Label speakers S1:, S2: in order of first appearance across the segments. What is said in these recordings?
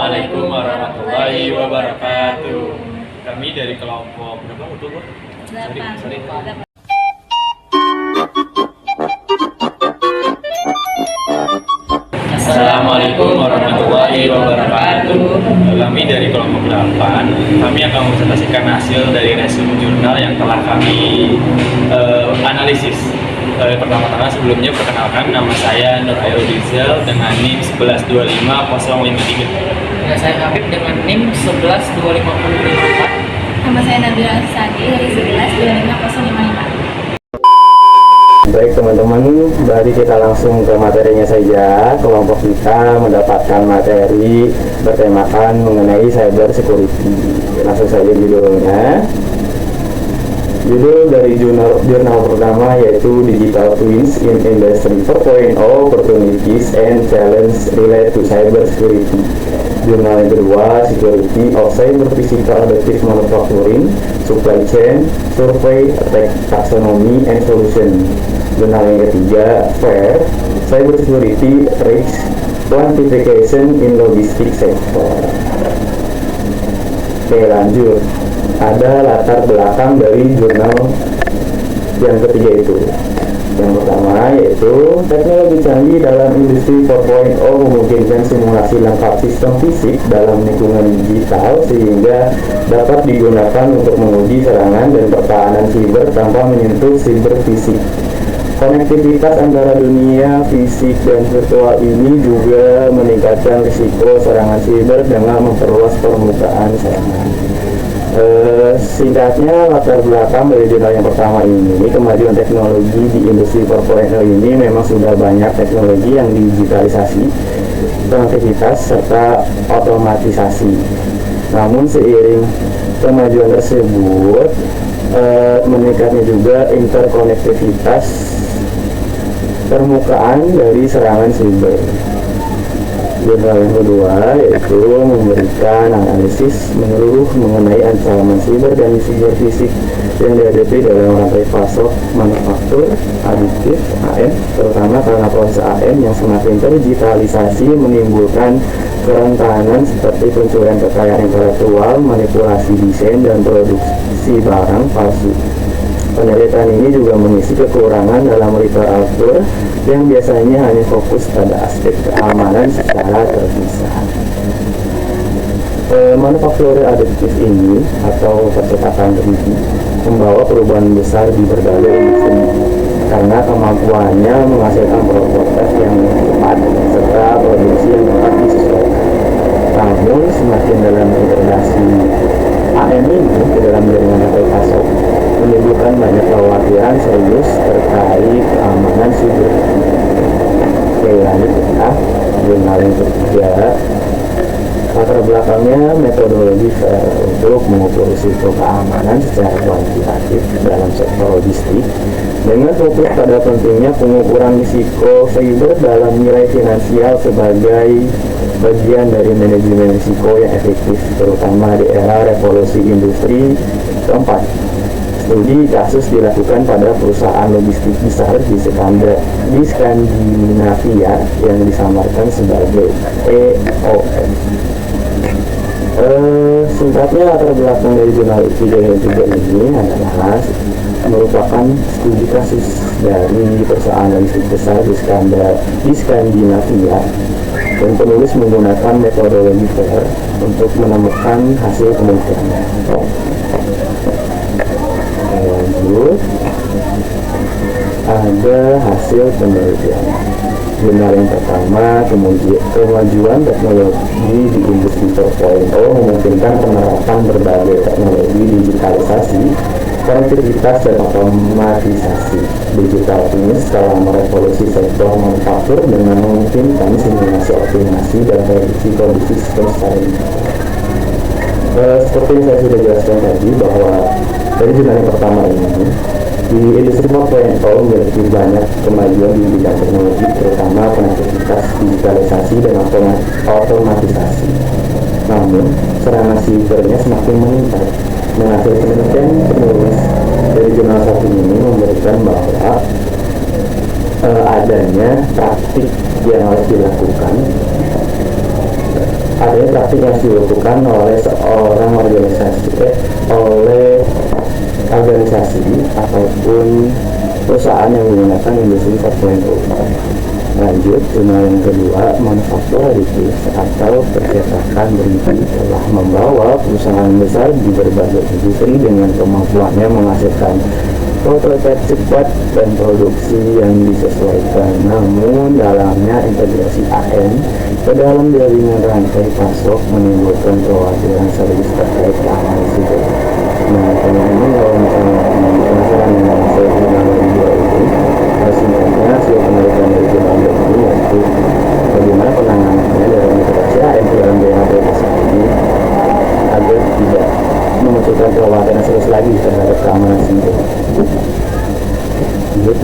S1: Assalamualaikum warahmatullahi wabarakatuh. Kami dari kelompok berapa betul, Bu?
S2: 8.
S1: Assalamualaikum warahmatullahi wabarakatuh. Kami dari kelompok 8. Kami akan mempresentasikan hasil dari resume jurnal yang telah kami analisis. Pertama-tama sebelumnya perkenalkan, nama saya Nur Ayu Rizal dengan NIM 1125053.
S3: Dan saya Habib dengan NIM 1125054.
S2: Nama saya Nabila Sadi dari 1125055.
S4: Baik teman-teman, mari kita langsung ke materinya saja. Kelompok kita mendapatkan materi bertemakan mengenai cyber security. Langsung saja judulnya. Judul dari jurnal pertama yaitu Digital Twins in Industry 4.0 Opportunities and Challenges Related to Cyber Security. Jurnal yang kedua, Security of Cyber Physical Adaptive Manufacturing, Supply Chain, Survey, Attack Taxonomy, and Solution. Jurnal yang ketiga, FAIR, Cyber Security Risk Quantification in Logistics Sector. Oke, lanjut. Ada latar belakang dari jurnal yang ketiga itu. Yang pertama yaitu teknologi canggih dalam industri 4.0 memungkinkan simulasi lengkap sistem fisik dalam lingkungan digital sehingga dapat digunakan untuk menguji serangan dan pertahanan siber tanpa menyentuh siber fisik. Konektivitas antara dunia fisik dan virtual ini juga meningkatkan risiko serangan siber dengan memperluas permukaan serangan. Singkatnya, latar belakang dari jurnal yang pertama ini, kemajuan teknologi di industri 4.0 ini memang sudah banyak teknologi yang digitalisasi, konektivitas, serta otomatisasi. Namun seiring kemajuan tersebut, meningkatnya juga interkonektivitas permukaan dari serangan siber. Jurnal yang kedua yaitu memberikan analisis menyeluruh mengenai ancaman siber dan siber fisik yang dihadapi dalam rantai pasok manufaktur aditif (AM), terutama karena proses AM yang semakin terdigitalisasi menimbulkan kerentanan seperti pencurian kekayaan intelektual, manipulasi desain, dan produksi barang palsu. Penelitian ini juga mengisi kekurangan dalam literatur yang biasanya hanya fokus pada aspek keamanan secara terpisah. Manufaktur additif ini atau percetakan 3D membawa perubahan besar di berbagai industri karena kemampuannya menghasilkan prototipe yang cepat serta produksi yang dapat disesuaikan. Namun semakin dalam integrasi AM ini ke dalam jaringan rantai pasok menimbulkan banyak kekhawatiran serius terkait keamanan siber. Oke, lanjut kita jurnal yang ketiga. Latar belakangnya metodologi FAIR untuk mengukur risiko keamanan secara kuantitatif dalam sektor logistik dengan fokus pada pentingnya pengukuran risiko siber dalam nilai finansial sebagai bagian dari manajemen risiko yang efektif, terutama di era revolusi industri keempat. Studi kasus dilakukan pada perusahaan logistik besar di Skandinavia yang disamarkan sebagai EOS. Singkatnya, latar belakang dari jurnal yang ketiga ini adalah merupakan studi kasus dari perusahaan logistik besar di Skandinavia dan penulis menggunakan metodologi FAIR untuk menemukan hasil penelitiannya. Lanjut, ada hasil penelitian. Jurnal yang pertama, kemajuan teknologi di industri 4.0 memungkinkan penerapan berbagai teknologi digitalisasi, konektivitas, dan otomatisasi. Digital Twins telah merevolusi sektor manufaktur dengan memungkinkan simulasi optimasi dan prediksi kondisi sistem secara digital. Seperti yang saya sudah jelaskan tadi bahwa dari jurnal yang pertama ini, di industri 4.0 memiliki banyak kemajuan di bidang teknologi, terutama konektivitas, digitalisasi, dan otomatisasi. Namun, serangan sibernya semakin meningkat. Hasil penelitian penulis dari jurnal satu ini memberikan bahwa adanya praktik yang harus dilakukan adanya praktik yang dilakukan oleh seorang organisasi ataupun perusahaan yang menggunakan industri 4.0. Lanjut, jurnal yang kedua, manufaktur aditif atau percetakan berhenti telah membawa perusahaan besar di berbagai industri dengan kemampuannya menghasilkan prototipe cepat dan produksi yang disesuaikan. Namun, dalamnya integrasi AM ke dalam jaringan rantai pasok menimbulkan kekhawatiran serius terkait keamanan siber. Nah, teman-teman kalau misalnya penasaran dengan hasil jurnal kedua itu, singkatnya hasil penelitian dari jurnal ini yaitu bagaimana penanganannya dalam integrasi AM ke dalam jaringan rantai pasok ini agar tidak memunculkan kekhawatiran serius lagi terhadap keamanan siber.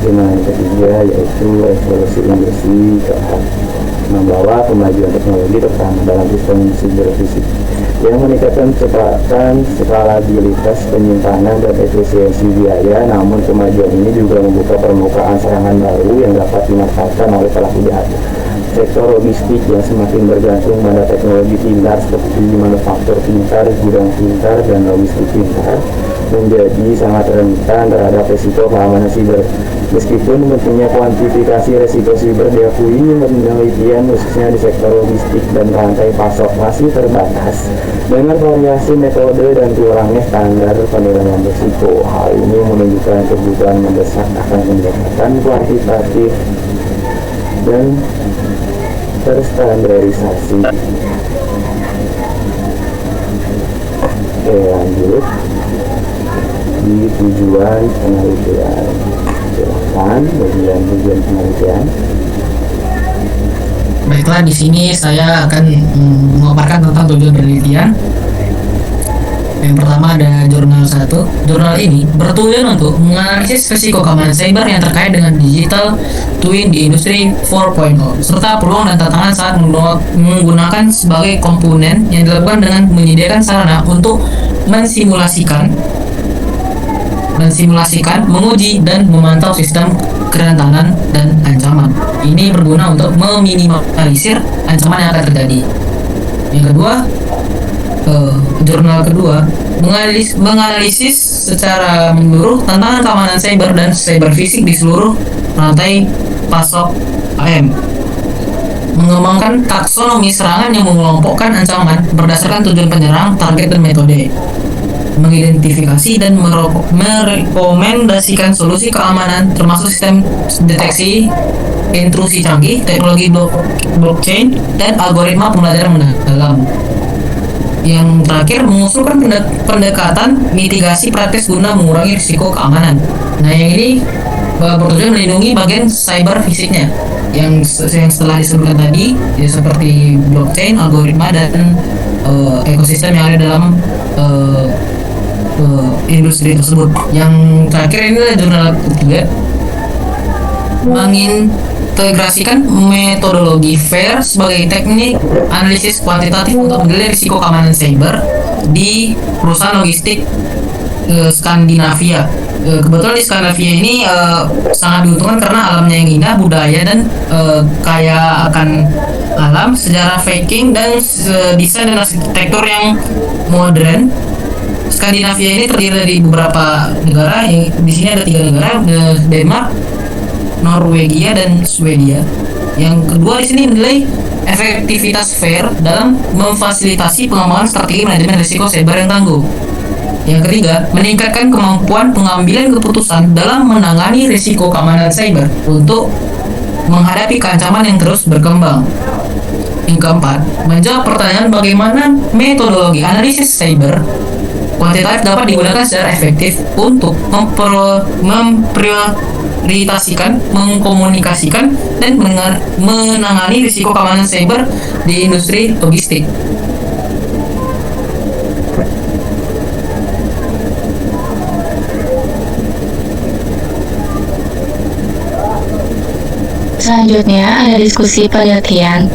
S4: Jurnal yang ketiga yaitu revolusi industri keempat, membawa kemajuan teknologi terutama dalam sistem siber fisik yang meningkatkan kecepatan, skalabilitas, penyimpanan, dan efisiensi biaya. Namun kemajuan ini juga membuka permukaan serangan baru yang dapat dimanfaatkan oleh pelaku jahat. Sektor logistik yang semakin bergantung pada teknologi pintar seperti manufaktur pintar, gudang pintar, dan logistik pintar menjadi sangat rentan terhadap risiko keamanan siber. Meskipun pentingnya kuantifikasi risiko siber diakui, penelitian khususnya di sektor logistik dan rantai pasok masih terbatas dengan variasi metode dan kurangnya standar penilaian risiko. Hal ini menunjukkan kebutuhan mendesak akan pendekatan kuantitatif dan terstandarisasi. Oke, lanjut di tujuan penelitian. Silahkan bagian tujuan penelitian.
S3: Baiklah, di sini saya akan memaparkan tentang tujuan penelitian. Yang pertama ada jurnal 1. Jurnal ini bertujuan untuk menganalisis risiko keamanan cyber yang terkait dengan digital twin di industri 4.0 serta peluang dan tantangan saat menggunakan sebagai komponen yang dilakukan dengan menyediakan sarana untuk mensimulasikan, menguji dan memantau sistem kerentanan dan ancaman. Ini berguna untuk meminimalisir ancaman yang akan terjadi. Yang kedua, jurnal kedua menganalisis secara menyeluruh tantangan keamanan cyber dan cyber fisik di seluruh rantai pasok AM. Mengembangkan taksonomi serangan yang mengelompokkan ancaman berdasarkan tujuan penyerang, target, dan metode. Mengidentifikasi dan merekomendasikan solusi keamanan termasuk sistem deteksi intrusi canggih, teknologi blockchain, dan algoritma pembelajaran mendalam. Yang terakhir, mengusulkan pendekatan mitigasi praktis guna mengurangi risiko keamanan. Nah, yang ini bertujuan melindungi bagian cyber fisiknya yang setelah disebutkan tadi, ya seperti blockchain, algoritma, dan ekosistem yang ada dalam industri tersebut. Yang terakhir ini adalah jurnal ketiga, mengintegrasikan metodologi FAIR sebagai teknik analisis kuantitatif untuk menilai risiko keamanan cyber di perusahaan logistik Skandinavia. Kebetulan di Skandinavia ini sangat diuntungkan karena alamnya yang indah, budaya dan kaya akan alam, sejarah Viking, dan desain dan arsitektur yang modern. Skandinavia ini terdiri dari beberapa negara. Di sini ada 3 negara, Denmark, Norwegia, dan Swedia. Yang kedua di sini menilai efektivitas FAIR dalam memfasilitasi pengembangan strategi manajemen risiko cyber yang tangguh. Yang ketiga, meningkatkan kemampuan pengambilan keputusan dalam menangani risiko keamanan cyber untuk menghadapi keancaman yang terus berkembang. Yang keempat, menjawab pertanyaan bagaimana metodologi analisis cyber kuantitatif dapat digunakan secara efektif untuk memprioritasikan, mengkomunikasikan, dan menangani risiko keamanan cyber di industri logistik.
S5: Selanjutnya ada diskusi penelitian.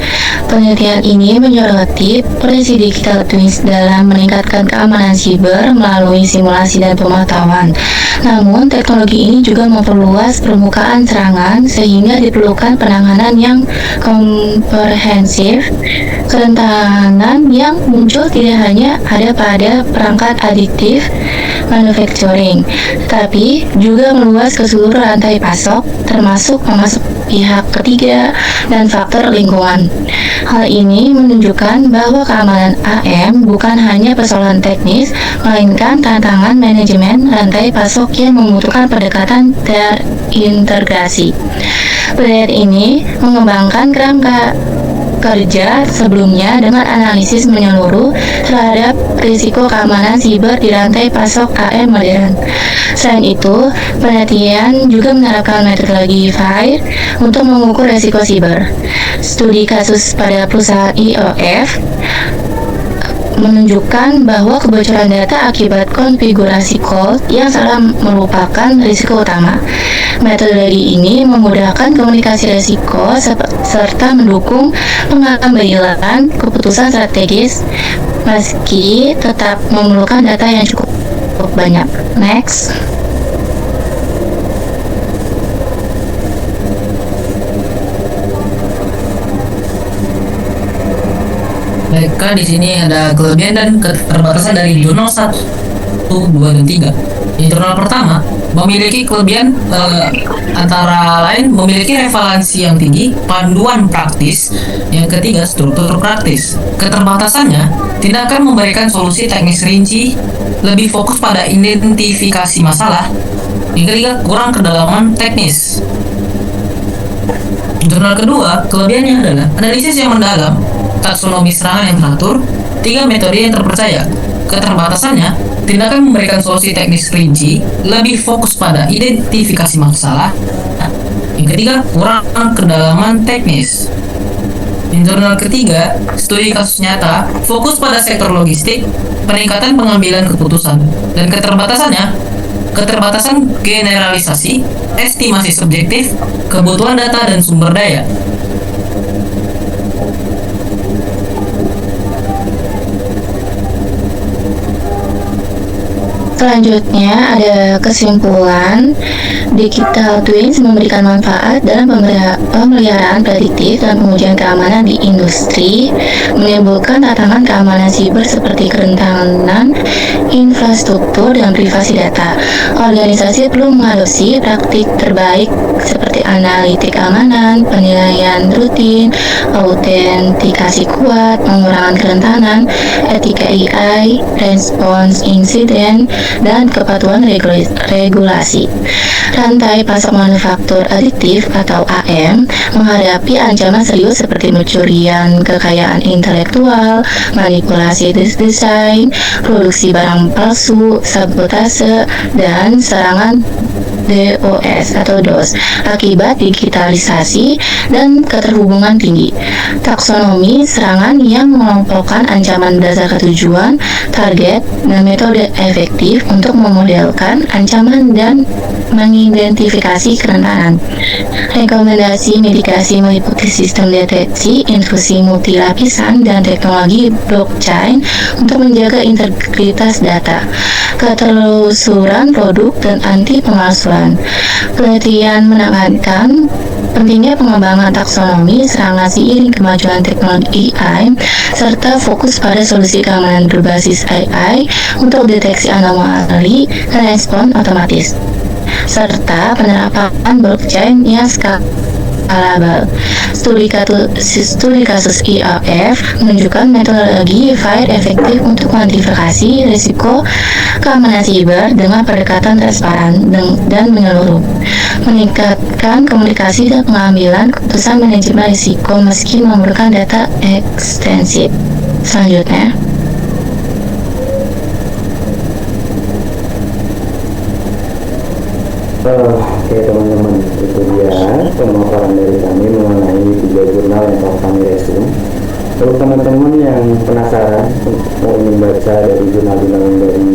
S5: Penelitian ini menyoroti potensi digital twins dalam meningkatkan keamanan siber melalui simulasi dan pemantauan. Namun, teknologi ini juga memperluas permukaan serangan sehingga diperlukan penanganan yang komprehensif. Kerentanan yang muncul tidak hanya ada pada perangkat adiktif manufacturing, tetapi juga meluas ke seluruh rantai pasok, termasuk pihak ketiga dan faktor lingkungan. Hal ini menunjukkan bahwa keamanan AM bukan hanya persoalan teknis, melainkan tantangan manajemen rantai pasok yang membutuhkan pendekatan terintegrasi. Penelitian ini mengembangkan kerangka kerja sebelumnya dengan analisis menyeluruh terhadap risiko keamanan siber di rantai pasok AM modern. Selain itu, penelitian juga menerapkan metodologi FIRE untuk mengukur risiko siber. Studi kasus pada perusahaan IOF menunjukkan bahwa kebocoran data akibat konfigurasi code yang salah merupakan risiko utama. Metodologi ini memudahkan komunikasi risiko serta mendukung pengambilan keputusan strategis meski tetap memerlukan data yang cukup banyak. Next.
S3: Baik, di sini ada kelebihan dan keterbatasan dari jurnal 1, 2, dan 3. Di jurnal pertama memiliki kelebihan antara lain memiliki referensi yang tinggi, panduan praktis. Yang ketiga, struktur praktis. Keterbatasannya tidak akan memberikan solusi teknis rinci, lebih fokus pada identifikasi masalah. Yang ketiga, kurang kedalaman teknis. Jurnal kedua, kelebihannya adalah analisis yang mendalam, taksonomi serangan yang teratur, 3 metode yang terpercaya. Keterbatasannya tidak akan memberikan solusi teknis rinci, lebih fokus pada identifikasi masalah. Yang ketiga, kurang kedalaman teknis. Di jurnal ketiga, studi kasus nyata, fokus pada sektor logistik, peningkatan pengambilan keputusan, dan keterbatasan generalisasi, estimasi subjektif, kebutuhan data dan sumber daya.
S5: Selanjutnya ada kesimpulan, digital twins memberikan manfaat dalam pemeliharaan prediktif dan pengujian keamanan di industri, menimbulkan tantangan keamanan siber seperti kerentanan infrastruktur dan privasi data. Organisasi perlu mengadopsi praktik terbaik seperti analitik keamanan, penilaian rutin, autentikasi kuat, pengurangan kerentanan, etika AI, respons insiden, dan kepatuhan regulasi. Rantai pasok manufaktur adiktif atau AM menghadapi ancaman serius seperti pencurian kekayaan intelektual, manipulasi desain, produksi barang palsu, sabotase, dan serangan DOS atau DOS akibat digitalisasi dan keterhubungan tinggi. Taksonomi serangan yang mengelompokkan ancaman berdasarkan tujuan, target, dan metode efektif untuk memodelkan ancaman dan mengidentifikasi kerentanan. Rekomendasi mitigasi meliputi sistem deteksi, intrusi multilapisan, dan teknologi blockchain untuk menjaga integritas data, ketelusuran produk, dan anti pemalsuan. Penelitian menekankan pentingnya pengembangan taksonomi serangan seiring kemajuan teknologi AI serta fokus pada solusi keamanan berbasis AI untuk deteksi anomali dan respon otomatis, serta penerapan blockchain yang scalable. Studi kasus IOF menunjukkan metodologi FIRE efektif untuk kuantifikasi risiko keamanan siber dengan pendekatan transparan dan menyeluruh, meningkatkan komunikasi dan pengambilan keputusan manajemen risiko meski memerlukan data ekstensif. Selanjutnya,
S4: Oke teman-teman, itu dia pemaparan dari kami mengenai 3 jurnal yang telah kami resume. Untuk teman-teman yang penasaran mau ingin baca dari jurnal-jurnal dari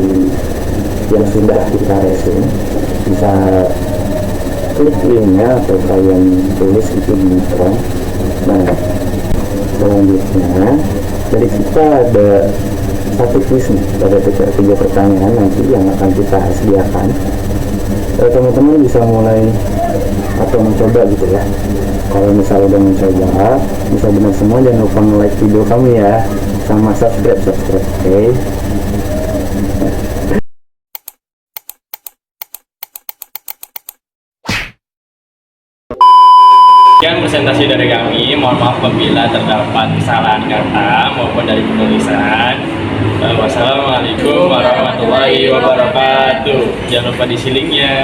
S4: yang sudah kita resume, bisa klik linknya atau kalian tulis itu di Chrome. Nah, selanjutnya dari kita ada satu quiz nih, ada tiga pertanyaan nanti yang akan kita sediakan. Teman-teman bisa mulai atau mencoba gitu ya. Kalau misalnya udah mencoba, bisa benar semua, jangan lupa like video kami ya, sama subscribe, oke?
S1: Sekian presentasi dari kami. Mohon maaf apabila terdapat kesalahan kata maupun dari penulisan. Wassalamualaikum warahmatullahi wabarakatuh. Jangan lupa di linknya.